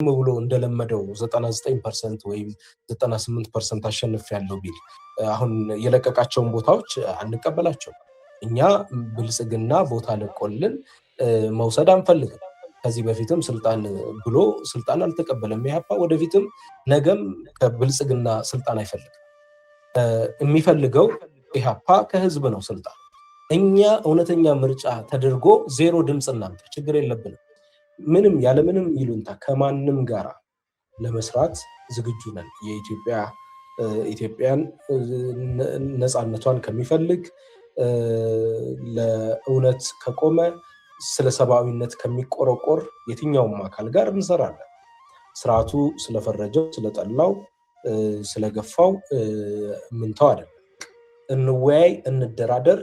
ብሎ እንደለመደው 99% ወይም 98% አሸንፍ ያለው ቢል አሁን የለቀቃቸውን ቦታዎች አንቀበላቸው። እኛ ብልጽግና ቦታ ለቆልን መውሰድ አንፈልግም። ከዚህ በፊትም ስልጣን ብሎ ስልጣን አልተቀበለም። ኢህአፓ ወደፊትም ነገም ከብልጽግና ስልጣን አይፈልግም። የሚፈልገው ኢህአፓ ከህዝብ ነው ስልጣን። እኛ እውነተኛ ምርጫ ተደርጎ 0 ድምፅ እናምጣ፣ ችግር የለብንም። ምንም ያለምንም ይሉንታ ከማንም ጋር ለመስራት ዝግጁ ነን። ኢትዮጵያን ነፃነቷን ከሚፈልግ ለእውነት ከቆመ ስለ ሰብአዊነት ከሚቆረቆር የትኛውም አካል ጋር እንሰራለን። ስርዓቱ ስለፈረጀው ስለጠላው ስለገፋው ምንተው አይደለም። እንወያይ፣ እንደራደር፣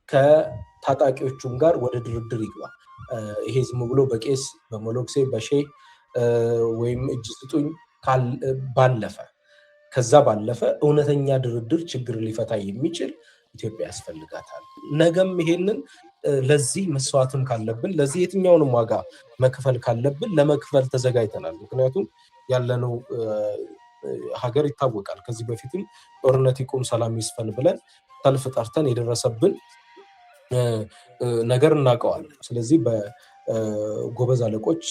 ከታጣቂዎቹም ጋር ወደ ድርድር ይግባ። ይሄ ዝም ብሎ በቄስ በሞሎክሴ በሼ ወይም እጅ ስጡኝ ባለፈ ከዛ ባለፈ እውነተኛ ድርድር ችግር ሊፈታ የሚችል ኢትዮጵያ ያስፈልጋታል። ነገም ይሄንን ለዚህ መስዋዕትም ካለብን ለዚህ የትኛውንም ዋጋ መክፈል ካለብን ለመክፈል ተዘጋጅተናል። ምክንያቱም ያለነው ሀገር ይታወቃል። ከዚህ በፊትም ጦርነት ይቁም ሰላም ይስፈን ብለን ሰልፍ ጠርተን የደረሰብን ነገር እናውቀዋለን። ስለዚህ በጎበዝ አለቆች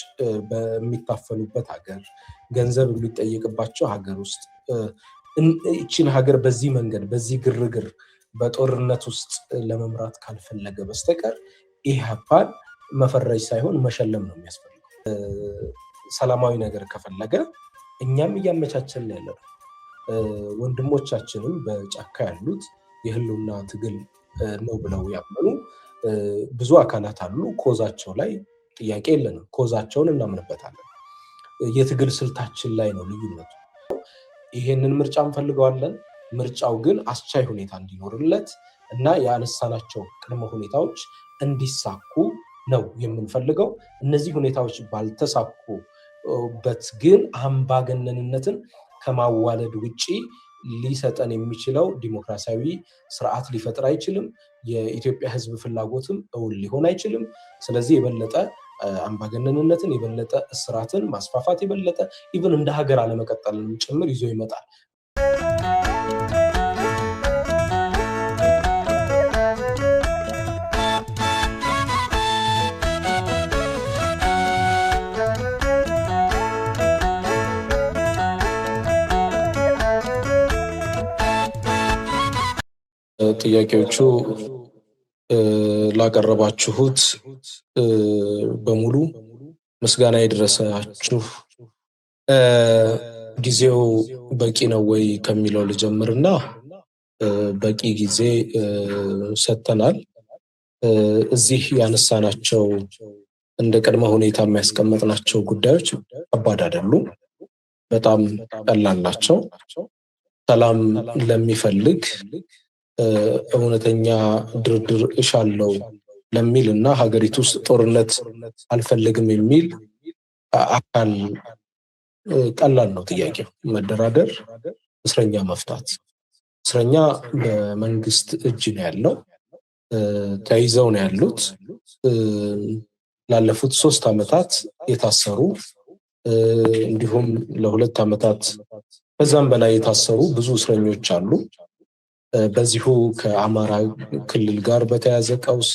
በሚታፈኑበት ሀገር፣ ገንዘብ የሚጠየቅባቸው ሀገር ውስጥ ይህችን ሀገር በዚህ መንገድ በዚህ ግርግር በጦርነት ውስጥ ለመምራት ካልፈለገ በስተቀር ኢህአፓን መፈረጅ ሳይሆን መሸለም ነው የሚያስፈልገው። ሰላማዊ ነገር ከፈለገ እኛም እያመቻቸልን ያለነው ወንድሞቻችንም በጫካ ያሉት የህልውና ትግል ነው ብለው ያመኑ ብዙ አካላት አሉ። ኮዛቸው ላይ ጥያቄ የለንም። ኮዛቸውን እናምንበታለን። የትግል ስልታችን ላይ ነው ልዩነቱ። ይሄንን ምርጫ እንፈልገዋለን። ምርጫው ግን አስቻይ ሁኔታ እንዲኖርለት እና ያነሳናቸው ቅድመ ሁኔታዎች እንዲሳኩ ነው የምንፈልገው። እነዚህ ሁኔታዎች ባልተሳኩበት ግን አምባገነንነትን ከማዋለድ ውጪ ሊሰጠን የሚችለው ዲሞክራሲያዊ ስርዓት ሊፈጥር አይችልም። የኢትዮጵያ ህዝብ ፍላጎትም እውን ሊሆን አይችልም። ስለዚህ የበለጠ አምባገነንነትን፣ የበለጠ እስራትን ማስፋፋት፣ የበለጠ ኢቭን እንደ ሀገር አለመቀጠልን ጭምር ይዞ ይመጣል። ጥያቄዎቹ ላቀረባችሁት በሙሉ ምስጋና ይድረሳችሁ። ጊዜው በቂ ነው ወይ ከሚለው ልጀምርና በቂ ጊዜ ሰጥተናል። እዚህ ያነሳናቸው እንደ ቅድመ ሁኔታ የሚያስቀምጥናቸው ጉዳዮች ከባድ አይደሉም፣ በጣም ቀላል ናቸው። ሰላም ለሚፈልግ እውነተኛ ድርድር እሻለው ለሚል እና ሀገሪቱ ውስጥ ጦርነት አልፈልግም የሚል አካል ቀላል ነው ጥያቄው። መደራደር፣ እስረኛ መፍታት። እስረኛ በመንግስት እጅ ነው ያለው፣ ተይዘው ነው ያሉት። ላለፉት 3 ዓመታት የታሰሩ እንዲሁም ለ2 ዓመታት ከዛም በላይ የታሰሩ ብዙ እስረኞች አሉ። በዚሁ ከአማራ ክልል ጋር በተያያዘ ቀውስ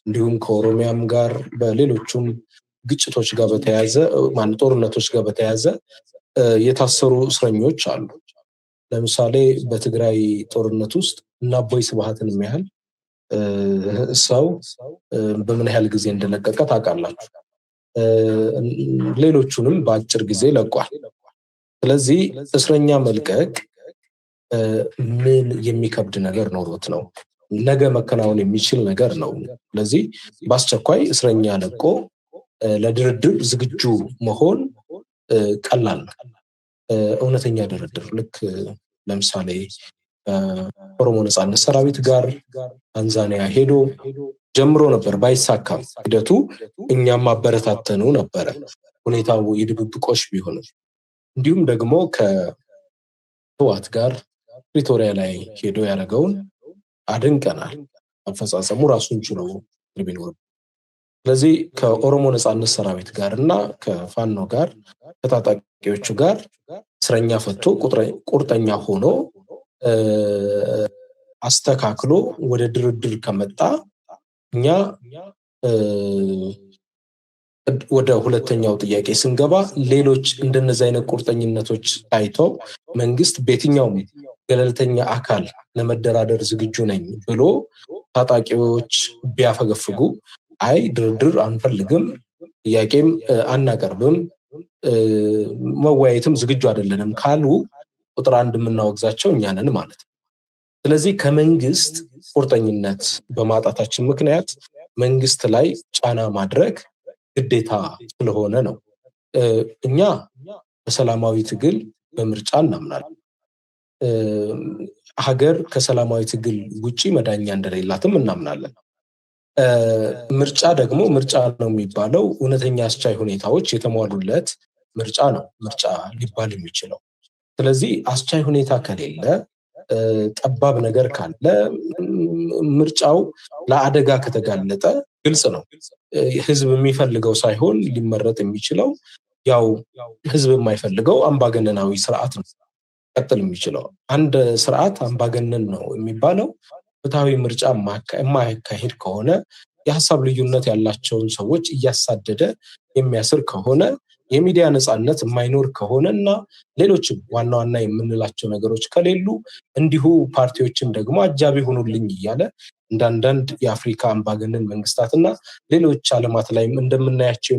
እንዲሁም ከኦሮሚያም ጋር በሌሎቹም ግጭቶች ጋር በተያያዘ ጦርነቶች ጋር በተያያዘ የታሰሩ እስረኞች አሉ። ለምሳሌ በትግራይ ጦርነት ውስጥ እና አቦይ ስብሃትን የሚያህል ሰው በምን ያህል ጊዜ እንደለቀቀ ታውቃላችሁ። ሌሎቹንም በአጭር ጊዜ ለቋል። ስለዚህ እስረኛ መልቀቅ ምን የሚከብድ ነገር ኖሮት ነው? ነገ መከናወን የሚችል ነገር ነው። ስለዚህ በአስቸኳይ እስረኛ ለቆ ለድርድር ዝግጁ መሆን ቀላል ነው። እውነተኛ ድርድር ልክ ለምሳሌ ኦሮሞ ነጻነት ሰራዊት ጋር ታንዛኒያ ሄዶ ጀምሮ ነበር፣ ባይሳካም ሂደቱ እኛም አበረታተነው ነበረ፣ ሁኔታው የድብብቆሽ ቢሆንም። እንዲሁም ደግሞ ከህወሓት ጋር ፕሪቶሪያ ላይ ሄዶ ያደረገውን አድንቀናል። አፈጻጸሙ ራሱን ችሎ ቢኖር ስለዚህ ከኦሮሞ ነጻነት ሰራዊት ጋር እና ከፋኖ ጋር ከታጣቂዎቹ ጋር እስረኛ ፈቶ ቁርጠኛ ሆኖ አስተካክሎ ወደ ድርድር ከመጣ እኛ ወደ ሁለተኛው ጥያቄ ስንገባ ሌሎች እንደነዚህ አይነት ቁርጠኝነቶች ታይተው መንግስት በየትኛውም ገለልተኛ አካል ለመደራደር ዝግጁ ነኝ ብሎ ታጣቂዎች ቢያፈገፍጉ አይ ድርድር አንፈልግም፣ ጥያቄም አናቀርብም፣ መወያየትም ዝግጁ አይደለንም ካሉ ቁጥር አንድ የምናወግዛቸው እኛ ነን ማለት ነው። ስለዚህ ከመንግስት ቁርጠኝነት በማጣታችን ምክንያት መንግስት ላይ ጫና ማድረግ ግዴታ ስለሆነ ነው። እኛ በሰላማዊ ትግል በምርጫ እናምናለን። ሀገር ከሰላማዊ ትግል ውጪ መዳኛ እንደሌላትም እናምናለን። ምርጫ ደግሞ ምርጫ ነው የሚባለው እውነተኛ አስቻይ ሁኔታዎች የተሟሉለት ምርጫ ነው ምርጫ ሊባል የሚችለው። ስለዚህ አስቻይ ሁኔታ ከሌለ፣ ጠባብ ነገር ካለ፣ ምርጫው ለአደጋ ከተጋለጠ ግልጽ ነው ህዝብ የሚፈልገው ሳይሆን ሊመረጥ የሚችለው ያው ህዝብ የማይፈልገው አምባገነናዊ ስርዓት ነው ቀጥል የሚችለው። አንድ ስርዓት አምባገነን ነው የሚባለው ፍትሃዊ ምርጫ የማያካሄድ ከሆነ፣ የሀሳብ ልዩነት ያላቸውን ሰዎች እያሳደደ የሚያስር ከሆነ፣ የሚዲያ ነፃነት የማይኖር ከሆነ እና ሌሎችም ዋና ዋና የምንላቸው ነገሮች ከሌሉ እንዲሁ ፓርቲዎችን ደግሞ አጃቢ ሆኑልኝ እያለ እንዳንዳንድ የአፍሪካ አምባገነን መንግስታትና ሌሎች ዓለማት ላይ እንደምናያቸው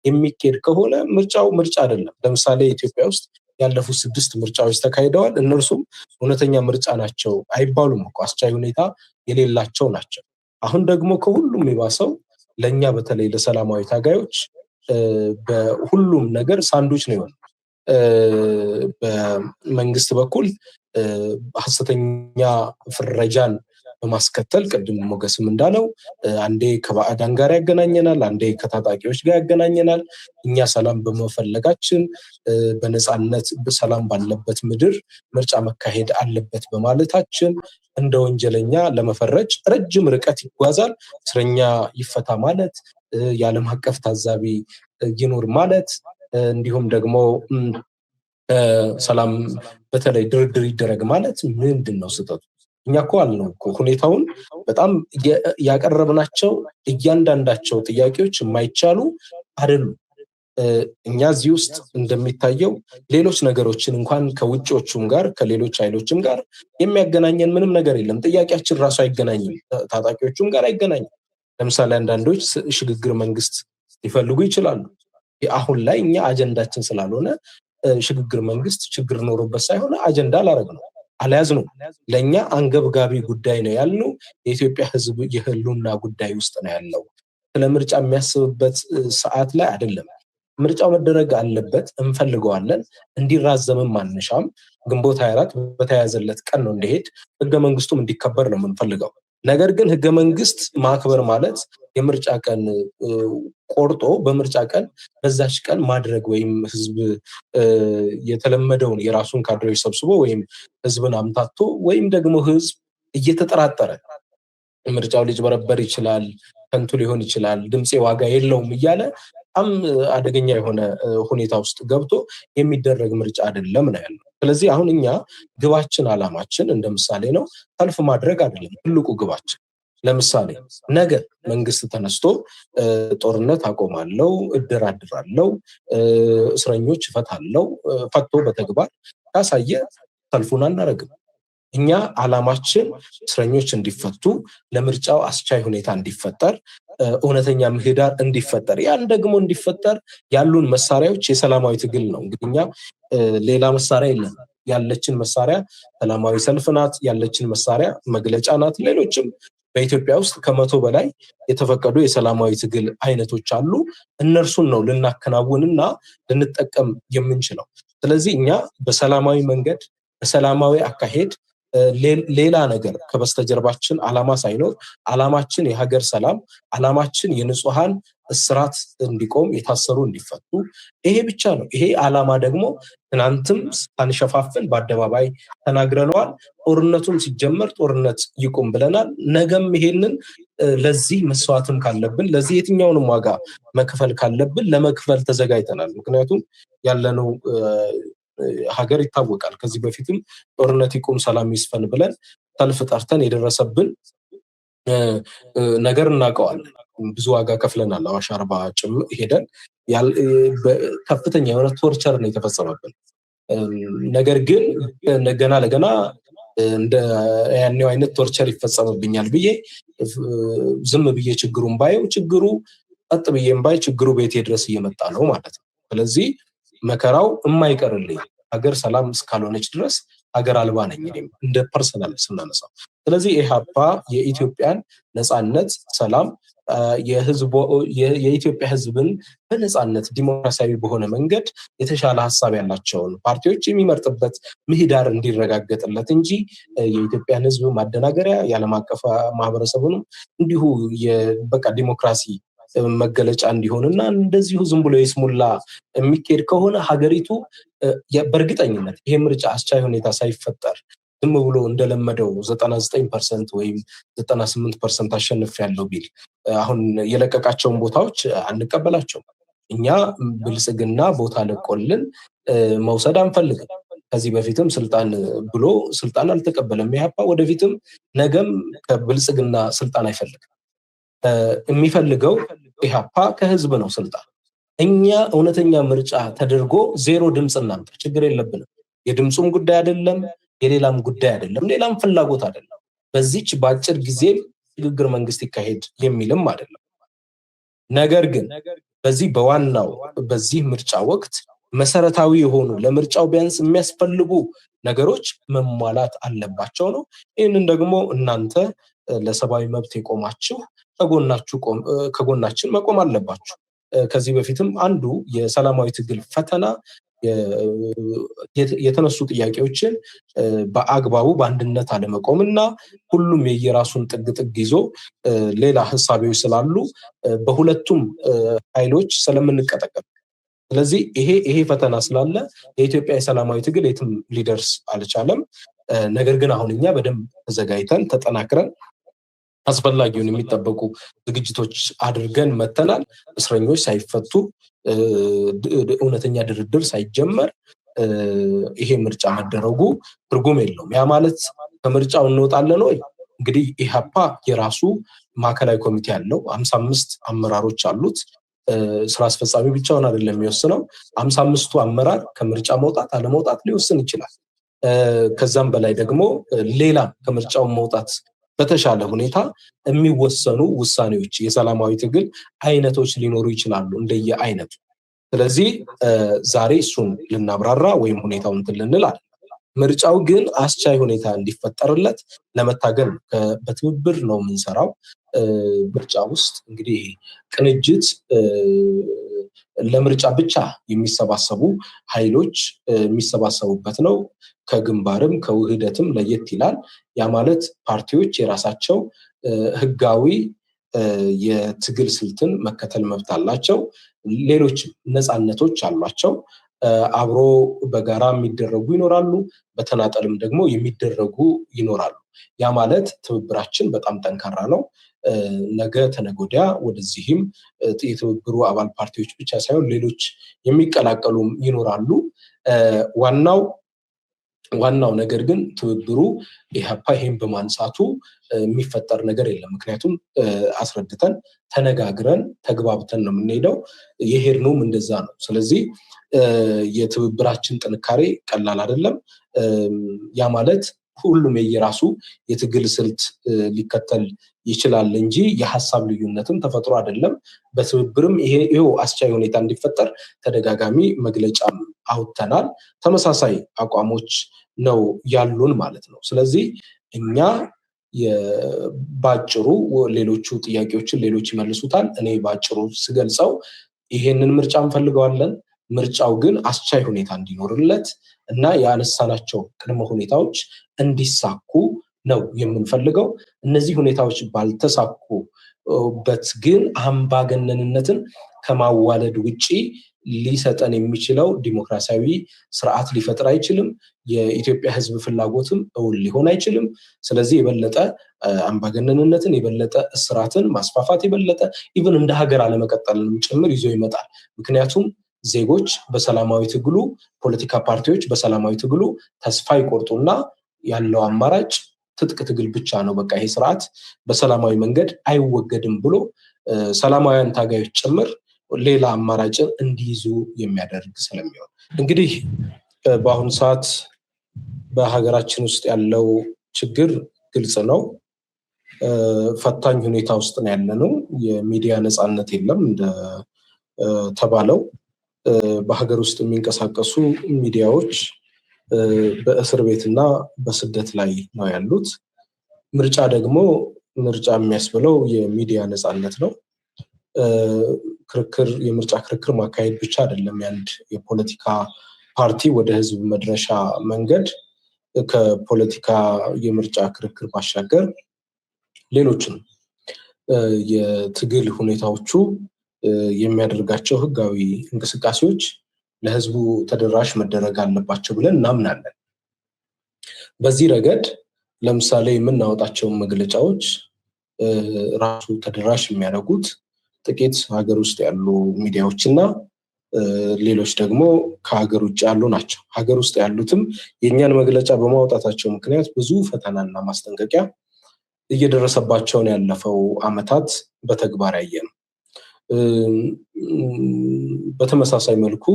የሚካሄድ ከሆነ ምርጫው ምርጫ አይደለም። ለምሳሌ ኢትዮጵያ ውስጥ ያለፉት 6 ምርጫዎች ተካሂደዋል። እነርሱም እውነተኛ ምርጫ ናቸው አይባሉም እኮ አስቻይ ሁኔታ የሌላቸው ናቸው። አሁን ደግሞ ከሁሉም የባሰው ለእኛ በተለይ ለሰላማዊ ታጋዮች በሁሉም ነገር ሳንዱች ነው የሆነው። በመንግስት በኩል ሐሰተኛ ፍረጃን በማስከተል ቅድም ሞገስም እንዳለው አንዴ ከባዕዳን ጋር ያገናኘናል፣ አንዴ ከታጣቂዎች ጋር ያገናኘናል። እኛ ሰላም በመፈለጋችን በነፃነት በሰላም ባለበት ምድር ምርጫ መካሄድ አለበት በማለታችን እንደ ወንጀለኛ ለመፈረጅ ረጅም ርቀት ይጓዛል። እስረኛ ይፈታ ማለት፣ የዓለም አቀፍ ታዛቢ ይኖር ማለት፣ እንዲሁም ደግሞ ሰላም በተለይ ድርድር ይደረግ ማለት ምንድን ነው ስህተቱ? እኛ እኮ አልነው እኮ ሁኔታውን በጣም ያቀረብናቸው እያንዳንዳቸው ጥያቄዎች የማይቻሉ አይደሉም። እኛ እዚህ ውስጥ እንደሚታየው ሌሎች ነገሮችን እንኳን ከውጭዎቹም ጋር ከሌሎች ኃይሎችም ጋር የሚያገናኘን ምንም ነገር የለም። ጥያቄያችን ራሱ አይገናኝም፣ ታጣቂዎቹም ጋር አይገናኝም። ለምሳሌ አንዳንዶች ሽግግር መንግስት ሊፈልጉ ይችላሉ። አሁን ላይ እኛ አጀንዳችን ስላልሆነ ሽግግር መንግስት ችግር ኖሮበት ሳይሆን አጀንዳ አላረግ ነው አልያዝ ነው። ለእኛ አንገብጋቢ ጉዳይ ነው ያልነው የኢትዮጵያ ህዝብ የህልውና ጉዳይ ውስጥ ነው ያለው። ስለ ምርጫ የሚያስብበት ሰዓት ላይ አይደለም። ምርጫው መደረግ አለበት፣ እንፈልገዋለን። እንዲራዘምም አንሻም። ግንቦት 24 በተያያዘለት ቀን ነው እንዲሄድ፣ ህገ መንግስቱም እንዲከበር ነው የምንፈልገው። ነገር ግን ህገ መንግስት ማክበር ማለት የምርጫ ቀን ቆርጦ በምርጫ ቀን በዛች ቀን ማድረግ ወይም ህዝብ የተለመደውን የራሱን ካድሬዎች ሰብስቦ ወይም ህዝብን አምታቶ ወይም ደግሞ ህዝብ እየተጠራጠረ ምርጫው ሊጭበረበር ይችላል፣ ከንቱ ሊሆን ይችላል፣ ድምፄ ዋጋ የለውም እያለ በጣም አደገኛ የሆነ ሁኔታ ውስጥ ገብቶ የሚደረግ ምርጫ አይደለም ነው ያለው። ስለዚህ አሁን እኛ ግባችን አላማችን እንደ ምሳሌ ነው፣ ሰልፍ ማድረግ አይደለም ትልቁ ግባችን። ለምሳሌ ነገ መንግስት ተነስቶ ጦርነት አቆማለው፣ እደራድራለው፣ እስረኞች እፈታለው፣ ፈቶ በተግባር ካሳየ ሰልፉን አናረግም። እኛ አላማችን እስረኞች እንዲፈቱ፣ ለምርጫው አስቻይ ሁኔታ እንዲፈጠር፣ እውነተኛ ምህዳር እንዲፈጠር፣ ያን ደግሞ እንዲፈጠር ያሉን መሳሪያዎች የሰላማዊ ትግል ነው። እንግዲህ እኛ ሌላ መሳሪያ የለም። ያለችን መሳሪያ ሰላማዊ ሰልፍ ናት። ያለችን መሳሪያ መግለጫ ናት። ሌሎችም በኢትዮጵያ ውስጥ ከ100 በላይ የተፈቀዱ የሰላማዊ ትግል አይነቶች አሉ። እነርሱን ነው ልናከናውንና ልንጠቀም የምንችለው። ስለዚህ እኛ በሰላማዊ መንገድ በሰላማዊ አካሄድ ሌላ ነገር ከበስተጀርባችን አላማ ሳይኖር አላማችን የሀገር ሰላም፣ አላማችን የንጹሃን እስራት እንዲቆም፣ የታሰሩ እንዲፈቱ፣ ይሄ ብቻ ነው። ይሄ ዓላማ ደግሞ ትናንትም ሳንሸፋፍን በአደባባይ ተናግረነዋል። ጦርነቱም ሲጀመር ጦርነት ይቁም ብለናል። ነገም ይሄንን ለዚህ መስዋዕትም ካለብን፣ ለዚህ የትኛውንም ዋጋ መክፈል ካለብን ለመክፈል ተዘጋጅተናል። ምክንያቱም ያለነው ሀገር ይታወቃል። ከዚህ በፊትም ጦርነት ይቁም፣ ሰላም ይስፈን ብለን ሰልፍ ጠርተን የደረሰብን ነገር እናውቀዋለን። ብዙ ዋጋ ከፍለናል። አዋሽ አርባ ጭምር ሄደን ከፍተኛ የሆነ ቶርቸር ነው የተፈጸመብን። ነገር ግን ገና ለገና እንደ ያኔው አይነት ቶርቸር ይፈጸምብኛል ብዬ ዝም ብዬ ችግሩን ባየው፣ ችግሩ ቀጥ ብዬም ባይ ችግሩ ቤቴ ድረስ እየመጣ ነው ማለት ነው። ስለዚህ መከራው የማይቀርልኝ ሀገር ሰላም እስካልሆነች ድረስ ሀገር አልባ ነኝ እኔም እንደ ፐርሰናል ስናነሳው። ስለዚህ ኢህአፓ የኢትዮጵያን ነፃነት፣ ሰላም፣ የኢትዮጵያ ህዝብን በነፃነት ዲሞክራሲያዊ በሆነ መንገድ የተሻለ ሀሳብ ያላቸውን ፓርቲዎች የሚመርጥበት ምህዳር እንዲረጋገጥለት እንጂ የኢትዮጵያን ህዝብ ማደናገሪያ የዓለም አቀፍ ማህበረሰቡንም እንዲሁ በቃ ዲሞክራሲ መገለጫ እንዲሆንና እንደዚሁ ዝም ብሎ የስሙላ የሚካሄድ ከሆነ ሀገሪቱ በእርግጠኝነት ይሄ ምርጫ አስቻይ ሁኔታ ሳይፈጠር ዝም ብሎ እንደለመደው 99% ወይም 98% አሸንፍ ያለው ቢል አሁን የለቀቃቸውን ቦታዎች አንቀበላቸውም። እኛ ብልጽግና ቦታ ለቆልን መውሰድ አንፈልግም። ከዚህ በፊትም ስልጣን ብሎ ስልጣን አልተቀበለም ኢህአፓ። ወደፊትም ነገም ከብልጽግና ስልጣን አይፈልግም። የሚፈልገው ኢህአፓ ከህዝብ ነው ስልጣን። እኛ እውነተኛ ምርጫ ተደርጎ 0 ድምፅ እናምጣ፣ ችግር የለብንም። የድምፁም ጉዳይ አይደለም፣ የሌላም ጉዳይ አይደለም፣ ሌላም ፍላጎት አይደለም። በዚች በአጭር ጊዜ ሽግግር መንግስት ይካሄድ የሚልም አይደለም። ነገር ግን በዚህ በዋናው በዚህ ምርጫ ወቅት መሰረታዊ የሆኑ ለምርጫው ቢያንስ የሚያስፈልጉ ነገሮች መሟላት አለባቸው ነው። ይህንን ደግሞ እናንተ ለሰብአዊ መብት የቆማችሁ ከጎናችን መቆም አለባችሁ። ከዚህ በፊትም አንዱ የሰላማዊ ትግል ፈተና የተነሱ ጥያቄዎችን በአግባቡ በአንድነት አለመቆምና ሁሉም የየራሱን ጥግ ይዞ ሌላ ሀሳቦች ስላሉ በሁለቱም ኃይሎች ስለምንቀጠቀጥ፣ ስለዚህ ይሄ ፈተና ስላለ የኢትዮጵያ የሰላማዊ ትግል የትም ሊደርስ አልቻለም። ነገር ግን አሁን እኛ በደንብ ተዘጋጅተን ተጠናክረን አስፈላጊውን የሚጠበቁ ዝግጅቶች አድርገን መተናል። እስረኞች ሳይፈቱ እውነተኛ ድርድር ሳይጀመር ይሄ ምርጫ መደረጉ ትርጉም የለውም። ያ ማለት ከምርጫው እንወጣለን ወይ? እንግዲህ ኢህአፓ የራሱ ማዕከላዊ ኮሚቴ ያለው 55 አመራሮች አሉት። ስራ አስፈጻሚ ብቻውን አይደለም የሚወስነው። 55ቱ አመራር ከምርጫ መውጣት አለመውጣት ሊወስን ይችላል። ከዛም በላይ ደግሞ ሌላ ከምርጫው መውጣት በተሻለ ሁኔታ የሚወሰኑ ውሳኔዎች፣ የሰላማዊ ትግል አይነቶች ሊኖሩ ይችላሉ እንደየ አይነቱ። ስለዚህ ዛሬ እሱን ልናብራራ ወይም ሁኔታውን እንትን ልንል አይደለም። ምርጫው ግን አስቻይ ሁኔታ እንዲፈጠርለት ለመታገል በትብብር ነው የምንሰራው። ምርጫ ውስጥ እንግዲህ ቅንጅት ለምርጫ ብቻ የሚሰባሰቡ ኃይሎች የሚሰባሰቡበት ነው። ከግንባርም ከውህደትም ለየት ይላል። ያ ማለት ፓርቲዎች የራሳቸው ህጋዊ የትግል ስልትን መከተል መብት አላቸው። ሌሎች ነፃነቶች አሏቸው። አብሮ በጋራ የሚደረጉ ይኖራሉ፣ በተናጠልም ደግሞ የሚደረጉ ይኖራሉ። ያ ማለት ትብብራችን በጣም ጠንካራ ነው። ነገ ተነጎዲያ ወደዚህም የትብብሩ አባል ፓርቲዎች ብቻ ሳይሆን ሌሎች የሚቀላቀሉም ይኖራሉ። ዋናው ነገር ግን ትብብሩ ኢህአፓ ይሄን በማንሳቱ የሚፈጠር ነገር የለም። ምክንያቱም አስረድተን ተነጋግረን ተግባብተን ነው የምንሄደው። የሄድነውም እንደዛ ነው። ስለዚህ የትብብራችን ጥንካሬ ቀላል አይደለም። ያ ማለት ሁሉም የየራሱ የትግል ስልት ሊከተል ይችላል እንጂ የሀሳብ ልዩነትም ተፈጥሮ አይደለም። በትብብርም ይሄው አስቻይ ሁኔታ እንዲፈጠር ተደጋጋሚ መግለጫም አውጥተናል። ተመሳሳይ አቋሞች ነው ያሉን ማለት ነው። ስለዚህ እኛ ባጭሩ ሌሎቹ ጥያቄዎችን ሌሎች ይመልሱታል። እኔ ባጭሩ ስገልጸው ይሄንን ምርጫ እንፈልገዋለን። ምርጫው ግን አስቻይ ሁኔታ እንዲኖርለት እና ያነሳናቸው ቅድመ ሁኔታዎች እንዲሳኩ ነው የምንፈልገው። እነዚህ ሁኔታዎች ባልተሳኩበት ግን አምባገነንነትን ከማዋለድ ውጪ ሊሰጠን የሚችለው ዲሞክራሲያዊ ስርዓት ሊፈጥር አይችልም። የኢትዮጵያ ሕዝብ ፍላጎትም እውን ሊሆን አይችልም። ስለዚህ የበለጠ አምባገነንነትን፣ የበለጠ እስራትን ማስፋፋት፣ የበለጠ ኢቭን እንደ ሀገር አለመቀጠልንም ጭምር ይዞ ይመጣል። ምክንያቱም ዜጎች በሰላማዊ ትግሉ፣ ፖለቲካ ፓርቲዎች በሰላማዊ ትግሉ ተስፋ ይቆርጡና ያለው አማራጭ ትጥቅ ትግል ብቻ ነው፣ በቃ ይሄ ስርዓት በሰላማዊ መንገድ አይወገድም ብሎ ሰላማዊያን ታጋዮች ጭምር ሌላ አማራጭን እንዲይዙ የሚያደርግ ስለሚሆን እንግዲህ በአሁኑ ሰዓት በሀገራችን ውስጥ ያለው ችግር ግልጽ ነው። ፈታኝ ሁኔታ ውስጥ ነው ያለነው። የሚዲያ ነፃነት የለም። እንደተባለው በሀገር ውስጥ የሚንቀሳቀሱ ሚዲያዎች በእስር ቤትና በስደት ላይ ነው ያሉት። ምርጫ ደግሞ ምርጫ የሚያስብለው የሚዲያ ነፃነት ነው። የምርጫ ክርክር ማካሄድ ብቻ አይደለም የአንድ የፖለቲካ ፓርቲ ወደ ህዝብ መድረሻ መንገድ። ከፖለቲካ የምርጫ ክርክር ባሻገር ሌሎችም የትግል ሁኔታዎቹ የሚያደርጋቸው ህጋዊ እንቅስቃሴዎች ለህዝቡ ተደራሽ መደረግ አለባቸው ብለን እናምናለን። በዚህ ረገድ ለምሳሌ የምናወጣቸውን መግለጫዎች ራሱ ተደራሽ የሚያደርጉት ጥቂት ሀገር ውስጥ ያሉ ሚዲያዎች እና ሌሎች ደግሞ ከሀገር ውጭ ያሉ ናቸው። ሀገር ውስጥ ያሉትም የእኛን መግለጫ በማውጣታቸው ምክንያት ብዙ ፈተናና ማስጠንቀቂያ እየደረሰባቸውን ያለፈው ዓመታት በተግባር ያየ ነው። በተመሳሳይ መልኩ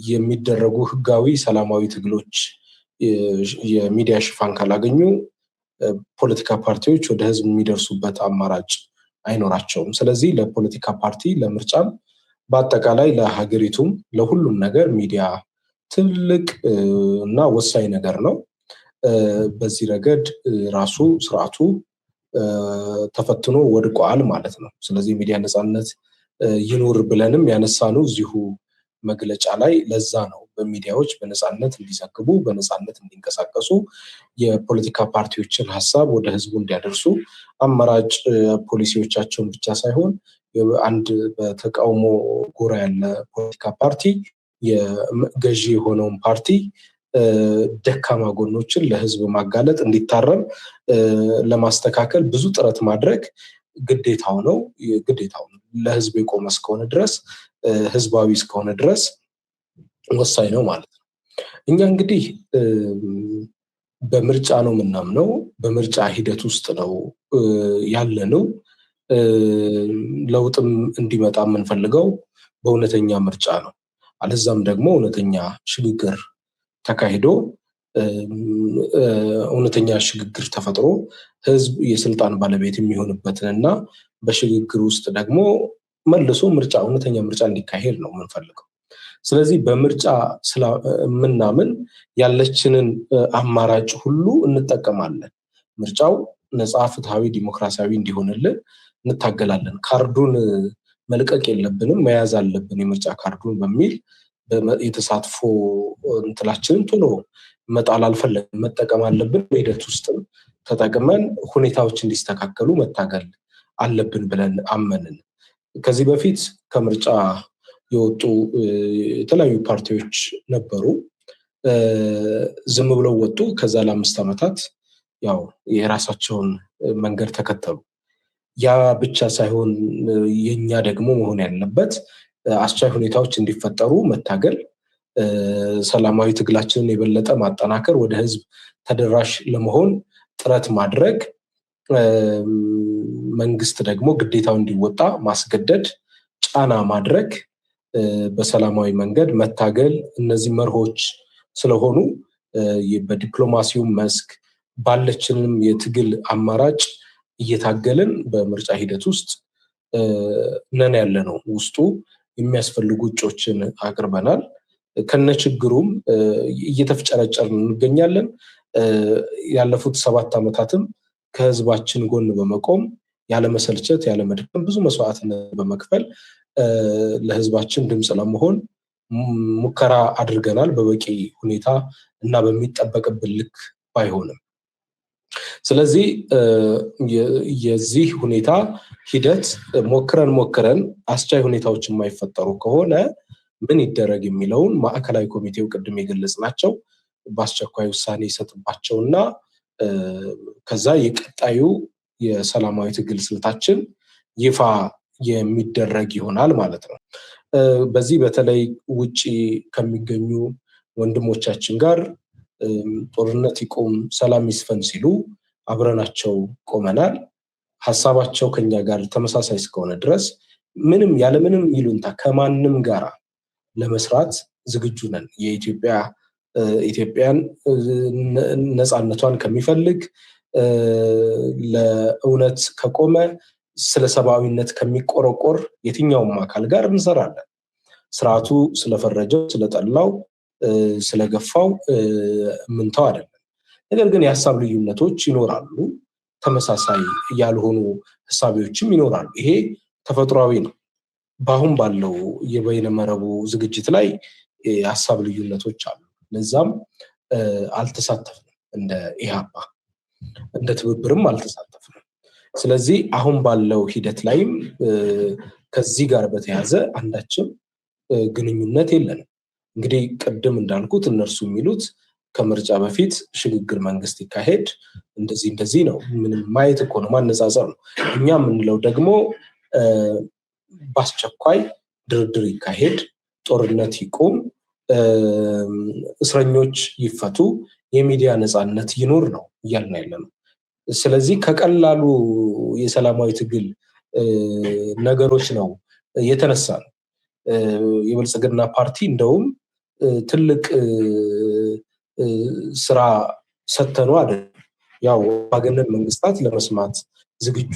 የሚደረጉ ህጋዊ ሰላማዊ ትግሎች የሚዲያ ሽፋን ካላገኙ ፖለቲካ ፓርቲዎች ወደ ህዝብ የሚደርሱበት አማራጭ አይኖራቸውም። ስለዚህ ለፖለቲካ ፓርቲ፣ ለምርጫም፣ በአጠቃላይ ለሀገሪቱም ለሁሉም ነገር ሚዲያ ትልቅ እና ወሳኝ ነገር ነው። በዚህ ረገድ ራሱ ስርዓቱ ተፈትኖ ወድቋል ማለት ነው። ስለዚህ ሚዲያ ነፃነት ይኑር ብለንም ያነሳነው እዚሁ መግለጫ ላይ ለዛ ነው። በሚዲያዎች በነፃነት እንዲዘግቡ፣ በነፃነት እንዲንቀሳቀሱ፣ የፖለቲካ ፓርቲዎችን ሀሳብ ወደ ህዝቡ እንዲያደርሱ፣ አማራጭ ፖሊሲዎቻቸውን ብቻ ሳይሆን አንድ በተቃውሞ ጎራ ያለ ፖለቲካ ፓርቲ የገዢ የሆነውን ፓርቲ ደካማ ጎኖችን ለህዝብ ማጋለጥ፣ እንዲታረም ለማስተካከል ብዙ ጥረት ማድረግ ግዴታው ነው። ለህዝብ የቆመ እስከሆነ ድረስ፣ ህዝባዊ እስከሆነ ድረስ ወሳኝ ነው ማለት ነው። እኛ እንግዲህ በምርጫ ነው የምናምነው። በምርጫ ሂደት ውስጥ ነው ያለነው። ለውጥም እንዲመጣ የምንፈልገው በእውነተኛ ምርጫ ነው። አለዛም ደግሞ እውነተኛ ሽግግር ተካሂዶ እውነተኛ ሽግግር ተፈጥሮ ህዝብ የስልጣን ባለቤት የሚሆንበትንና በሽግግር ውስጥ ደግሞ መልሶ ምርጫ፣ እውነተኛ ምርጫ እንዲካሄድ ነው የምንፈልገው። ስለዚህ በምርጫ ስለምናምን ያለችንን አማራጭ ሁሉ እንጠቀማለን። ምርጫው ነፃ፣ ፍትሃዊ፣ ዲሞክራሲያዊ እንዲሆንልን እንታገላለን። ካርዱን መልቀቅ የለብንም፣ መያዝ አለብን የምርጫ ካርዱን በሚል የተሳትፎ እንትላችንን ቶሎ መጣል አልፈለግም፣ መጠቀም አለብን። በሂደት ውስጥም ተጠቅመን ሁኔታዎች እንዲስተካከሉ መታገል አለብን ብለን አመንን። ከዚህ በፊት ከምርጫ የወጡ የተለያዩ ፓርቲዎች ነበሩ። ዝም ብለው ወጡ። ከዛ ለ5 ዓመታት ያው የራሳቸውን መንገድ ተከተሉ። ያ ብቻ ሳይሆን የኛ ደግሞ መሆን ያለበት አስቻይ ሁኔታዎች እንዲፈጠሩ መታገል፣ ሰላማዊ ትግላችንን የበለጠ ማጠናከር፣ ወደ ህዝብ ተደራሽ ለመሆን ጥረት ማድረግ፣ መንግስት ደግሞ ግዴታው እንዲወጣ ማስገደድ፣ ጫና ማድረግ፣ በሰላማዊ መንገድ መታገል፣ እነዚህ መርሆች ስለሆኑ በዲፕሎማሲው መስክ ባለችንም የትግል አማራጭ እየታገልን በምርጫ ሂደት ውስጥ ነን ያለነው። ውስጡ የሚያስፈልጉ እጩዎችን አቅርበናል። ከነችግሩም እየተፍጨረጨርን እንገኛለን። ያለፉት 7 ዓመታትም ከህዝባችን ጎን በመቆም ያለመሰልቸት፣ ያለመድከም ብዙ መስዋዕትነት በመክፈል ለህዝባችን ድምፅ ለመሆን ሙከራ አድርገናል። በበቂ ሁኔታ እና በሚጠበቅብን ልክ ባይሆንም ስለዚህ የዚህ ሁኔታ ሂደት ሞክረን አስቻይ ሁኔታዎች የማይፈጠሩ ከሆነ ምን ይደረግ የሚለውን ማዕከላዊ ኮሚቴው ቅድም የገለጽናቸው በአስቸኳይ ውሳኔ ይሰጥባቸውና ከዛ የቀጣዩ የሰላማዊ ትግል ስልታችን ይፋ የሚደረግ ይሆናል ማለት ነው። በዚህ በተለይ ውጪ ከሚገኙ ወንድሞቻችን ጋር ጦርነት ይቁም፣ ሰላም ይስፈን ሲሉ አብረናቸው ቆመናል። ሀሳባቸው ከኛ ጋር ተመሳሳይ እስከሆነ ድረስ ያለምንም ይሉንታ ከማንም ጋር ለመስራት ዝግጁ ነን። ኢትዮጵያን ነፃነቷን ከሚፈልግ ለእውነት ከቆመ ስለ ሰብአዊነት ከሚቆረቆር የትኛውም አካል ጋር እንሰራለን። ስርዓቱ ስለፈረጀው፣ ስለጠላው፣ ስለገፋው ምንተው አይደለም። ነገር ግን የሀሳብ ልዩነቶች ይኖራሉ። ተመሳሳይ ያልሆኑ ሀሳቢዎችም ይኖራሉ። ይሄ ተፈጥሯዊ ነው። በአሁን ባለው የበይነመረቡ ዝግጅት ላይ የሀሳብ ልዩነቶች አሉ። ለዛም አልተሳተፍንም። እንደ ኢህአፓ እንደ ትብብርም አልተሳተፍንም። ስለዚህ አሁን ባለው ሂደት ላይም ከዚህ ጋር በተያያዘ አንዳችም ግንኙነት የለንም። እንግዲህ ቅድም እንዳልኩት እነርሱ የሚሉት ከምርጫ በፊት ሽግግር መንግስት ይካሄድ፣ እንደዚህ ነው። ምንም ማየት እኮ ነው፣ ማነጻጸር ነው። እኛ የምንለው ደግሞ በአስቸኳይ ድርድር ይካሄድ፣ ጦርነት ይቁም፣ እስረኞች ይፈቱ፣ የሚዲያ ነፃነት ይኖር ነው እያልን ያለ ነው። ስለዚህ ከቀላሉ የሰላማዊ ትግል ነገሮች ነው የተነሳ ነው። የብልጽግና ፓርቲ እንደውም ትልቅ ስራ ሰተኑ አይደለም። ያው አምባገነን መንግስታት ለመስማት ዝግጁ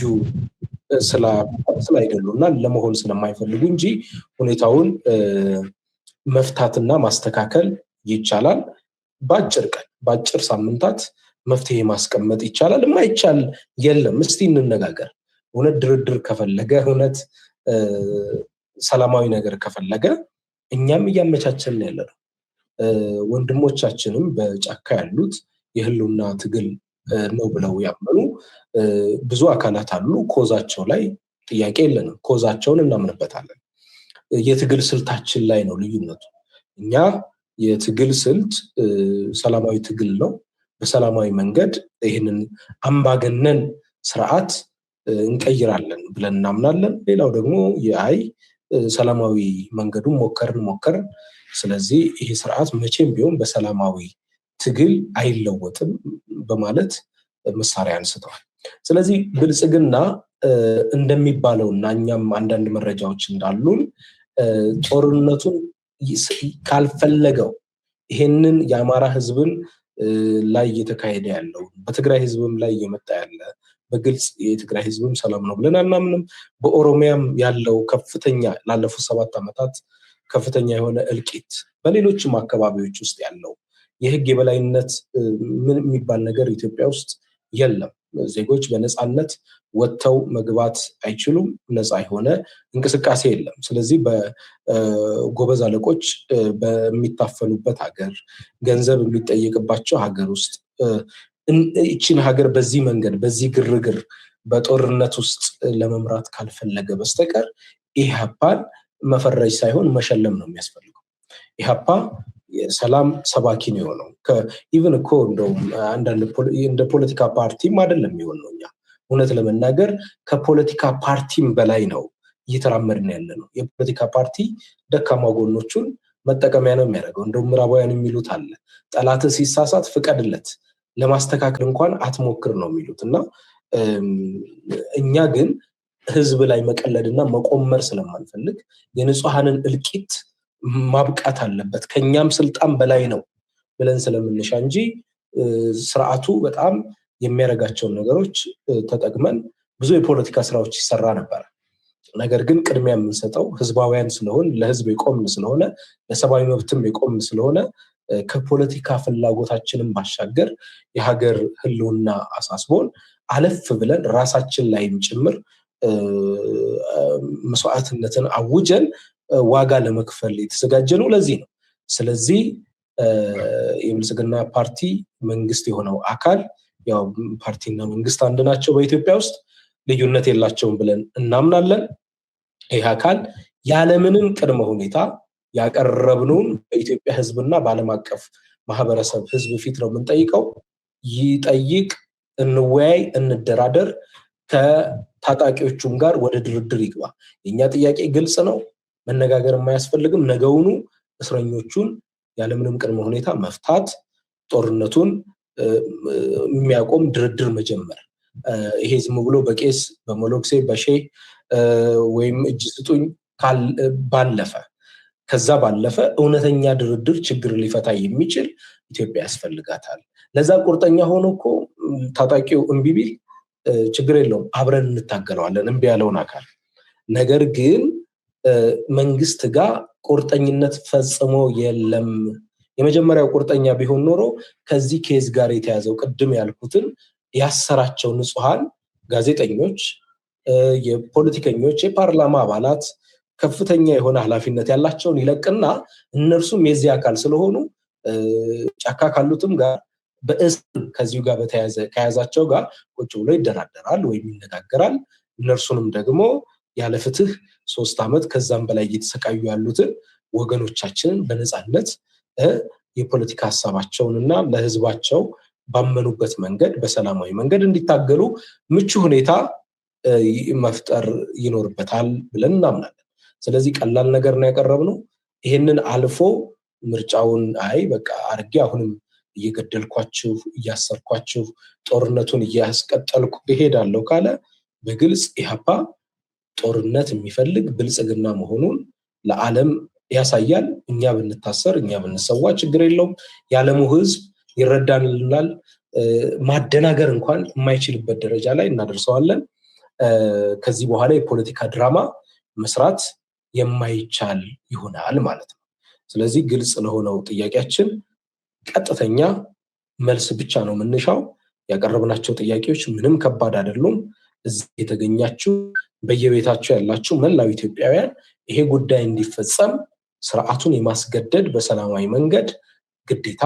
ስላይደሉና ለመሆን ስለማይፈልጉ እንጂ ሁኔታውን መፍታትና ማስተካከል ይቻላል። በአጭር ቀን በአጭር ሳምንታት መፍትሄ ማስቀመጥ ይቻላል። የማይቻል የለም። እስቲ እንነጋገር። እውነት ድርድር ከፈለገ፣ እውነት ሰላማዊ ነገር ከፈለገ እኛም እያመቻቸን ያለ ነው። ወንድሞቻችንም በጫካ ያሉት የህልውና ትግል ነው ብለው ያመኑ ብዙ አካላት አሉ። ኮዛቸው ላይ ጥያቄ የለንም። ኮዛቸውን እናምንበታለን። የትግል ስልታችን ላይ ነው ልዩነቱ። እኛ የትግል ስልት ሰላማዊ ትግል ነው። በሰላማዊ መንገድ ይህንን አምባገነን ስርዓት እንቀይራለን ብለን እናምናለን። ሌላው ደግሞ ሰላማዊ መንገዱን ሞከርን። ስለዚህ ይሄ ስርዓት መቼም ቢሆን በሰላማዊ ትግል አይለወጥም በማለት መሳሪያ አንስተዋል። ስለዚህ ብልጽግና እንደሚባለውና እኛም አንዳንድ መረጃዎች እንዳሉን ጦርነቱን ካልፈለገው ይሄንን የአማራ ህዝብን ላይ እየተካሄደ ያለው በትግራይ ህዝብም ላይ እየመጣ ያለ በግልጽ የትግራይ ህዝብም ሰላም ነው ብለን አናምንም። በኦሮሚያም ያለው ከፍተኛ ላለፉት 7 ዓመታት ከፍተኛ የሆነ እልቂት፣ በሌሎችም አካባቢዎች ውስጥ ያለው የህግ የበላይነት ምን የሚባል ነገር ኢትዮጵያ ውስጥ የለም። ዜጎች በነፃነት ወጥተው መግባት አይችሉም። ነፃ የሆነ እንቅስቃሴ የለም። ስለዚህ በጎበዝ አለቆች በሚታፈኑበት ሀገር፣ ገንዘብ የሚጠየቅባቸው ሀገር ውስጥ ይችን ሀገር በዚህ መንገድ በዚህ ግርግር በጦርነት ውስጥ ለመምራት ካልፈለገ በስተቀር ኢህአፓን መፈረጅ ሳይሆን መሸለም ነው የሚያስፈልገው። ኢህአፓ የሰላም ሰባኪ ነው የሆነው። ኢቭን እኮ እንደውም እንደ ፖለቲካ ፓርቲም አይደለም የሚሆነው። እኛ እውነት ለመናገር ከፖለቲካ ፓርቲም በላይ ነው እየተራመድን ያለ ነው። የፖለቲካ ፓርቲ ደካማ ጎኖቹን መጠቀሚያ ነው የሚያደርገው። እንደውም ምዕራባውያን የሚሉት አለ፣ ጠላት ሲሳሳት ፍቀድለት፣ ለማስተካከል እንኳን አትሞክር ነው የሚሉት። እና እኛ ግን ህዝብ ላይ መቀለድና መቆመር ስለማንፈልግ የንጹሐንን እልቂት ማብቃት አለበት፣ ከኛም ስልጣን በላይ ነው ብለን ስለምንሻ እንጂ ስርዓቱ በጣም የሚያደርጋቸውን ነገሮች ተጠቅመን ብዙ የፖለቲካ ስራዎች ይሰራ ነበር። ነገር ግን ቅድሚያ የምንሰጠው ህዝባውያን ስለሆን፣ ለህዝብ የቆምን ስለሆነ፣ ለሰብአዊ መብትም የቆምን ስለሆነ ከፖለቲካ ፍላጎታችንን ባሻገር የሀገር ህልውና አሳስቦን አለፍ ብለን ራሳችን ላይም ጭምር መስዋዕትነትን አውጀን ዋጋ ለመክፈል የተዘጋጀ ነው። ለዚህ ነው። ስለዚህ የብልጽግና ፓርቲ መንግስት የሆነው አካል ያው ፓርቲና መንግስት አንድ ናቸው በኢትዮጵያ ውስጥ ልዩነት የላቸውም ብለን እናምናለን። ይህ አካል ያለምንም ቅድመ ሁኔታ ያቀረብነውን በኢትዮጵያ ህዝብና በዓለም አቀፍ ማህበረሰብ ህዝብ ፊት ነው የምንጠይቀው። ይጠይቅ፣ እንወያይ፣ እንደራደር፣ ከታጣቂዎቹም ጋር ወደ ድርድር ይግባ። የኛ ጥያቄ ግልጽ ነው፣ መነጋገር የማያስፈልግም። ነገውኑ እስረኞቹን ያለምንም ቅድመ ሁኔታ መፍታት፣ ጦርነቱን የሚያቆም ድርድር መጀመር። ይሄ ዝም ብሎ በቄስ በመሎክሴ በሼህ ወይም እጅ ስጡኝ ባለፈ ከዛ ባለፈ እውነተኛ ድርድር ችግር ሊፈታ የሚችል ኢትዮጵያ ያስፈልጋታል። ለዛ ቁርጠኛ ሆኖ እኮ ታጣቂው እምቢ ቢል ችግር የለውም፣ አብረን እንታገለዋለን እምቢ ያለውን አካል። ነገር ግን መንግስት ጋር ቁርጠኝነት ፈጽሞ የለም። የመጀመሪያው ቁርጠኛ ቢሆን ኖሮ ከዚህ ኬዝ ጋር የተያዘው ቅድም ያልኩትን ያሰራቸው ንጹሃን ጋዜጠኞች፣ የፖለቲከኞች፣ የፓርላማ አባላት ከፍተኛ የሆነ ኃላፊነት ያላቸውን ይለቅና እነርሱም የዚህ አካል ስለሆኑ ጫካ ካሉትም ጋር በእስር ከዚሁ ጋር በተያያዘ ከያዛቸው ጋር ቁጭ ብሎ ይደራደራል ወይም ይነጋገራል። እነርሱንም ደግሞ ያለ ፍትህ 3 ዓመት ከዛም በላይ እየተሰቃዩ ያሉትን ወገኖቻችንን በነፃነት የፖለቲካ ሀሳባቸውንና ለህዝባቸው ባመኑበት መንገድ በሰላማዊ መንገድ እንዲታገሉ ምቹ ሁኔታ መፍጠር ይኖርበታል ብለን እናምናለን። ስለዚህ ቀላል ነገር ነው ያቀረብነው። ይሄንን አልፎ ምርጫውን አይ በቃ አርጌ አሁንም እየገደልኳችሁ እያሰርኳችሁ ጦርነቱን እያስቀጠልኩ እሄዳለሁ ካለ በግልጽ ኢህአፓ ጦርነት የሚፈልግ ብልጽግና መሆኑን ለዓለም ያሳያል። እኛ ብንታሰር እኛ ብንሰዋ ችግር የለውም፣ የዓለሙ ህዝብ ይረዳንልናል። ማደናገር እንኳን የማይችልበት ደረጃ ላይ እናደርሰዋለን። ከዚህ በኋላ የፖለቲካ ድራማ መስራት የማይቻል ይሆናል ማለት ነው። ስለዚህ ግልጽ ለሆነው ጥያቄያችን ቀጥተኛ መልስ ብቻ ነው የምንሻው። ያቀረብናቸው ጥያቄዎች ምንም ከባድ አይደሉም። እዚህ የተገኛችሁ በየቤታችሁ ያላችሁ መላው ኢትዮጵያውያን ይሄ ጉዳይ እንዲፈጸም ስርዓቱን የማስገደድ በሰላማዊ መንገድ ግዴታ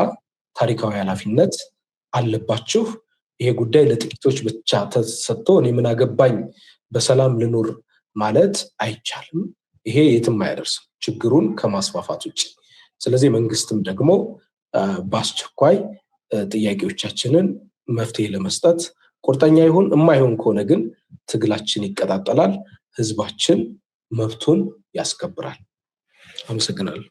ታሪካዊ ኃላፊነት አለባችሁ። ይሄ ጉዳይ ለጥቂቶች ብቻ ተሰጥቶ እኔ ምን አገባኝ በሰላም ልኑር ማለት አይቻልም። ይሄ የትም አያደርስም ችግሩን ከማስፋፋት ውጭ። ስለዚህ መንግስትም ደግሞ በአስቸኳይ ጥያቄዎቻችንን መፍትሄ ለመስጠት ቁርጠኛ ይሁን። የማይሆን ከሆነ ግን ትግላችን ይቀጣጠላል፣ ህዝባችን መብቱን ያስከብራል። አመሰግናለሁ።